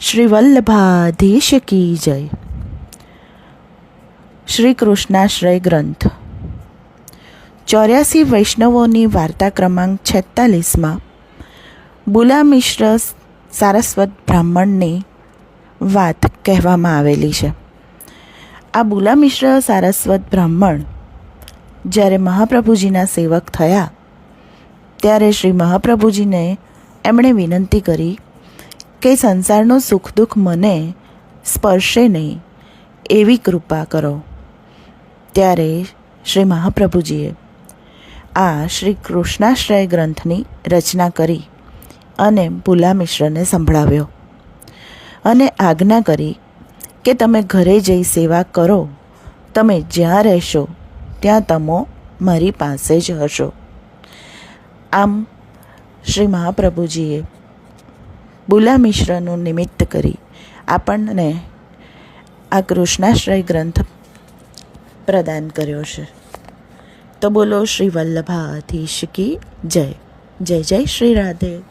શ્રી વલ્લભાધીશ કી જય. શ્રી કૃષ્ણાશ્રય ગ્રંથ 84 વૈષ્ણવોની વાર્તા ક્રમાંક 46માં બુલામિશ્ર સારસ્વત બ્રાહ્મણની વાત કહેવામાં આવેલી છે. આ બુલામિશ્ર સારસ્વત બ્રાહ્મણ જ્યારે મહાપ્રભુજીના સેવક થયા ત્યારે શ્રી મહાપ્રભુજીને એમણે વિનંતી કરી કે સંસારનું સુખ દુઃખ મને સ્પર્શે નહીં એવી કૃપા કરો. ત્યારે શ્રી મહાપ્રભુજીએ આ શ્રી કૃષ્ણાશ્રય ગ્રંથની રચના કરી અને બુલામિશ્રને સંભળાવ્યો અને આજ્ઞા કરી કે તમે ઘરે જઈ સેવા કરો. તમે જ્યાં રહેશો ત્યાં તમો મારી પાસે જ હશો. આમ શ્રી મહાપ્રભુજીએ બુલામિશ્રનું નિમિત્ત કરી આપણને આ કૃષ્ણાશ્રય ગ્રંથ પ્રદાન કર્યો છે. તો બોલો શ્રી વલ્લભાધીશ કી જય. જય જય શ્રી રાધે.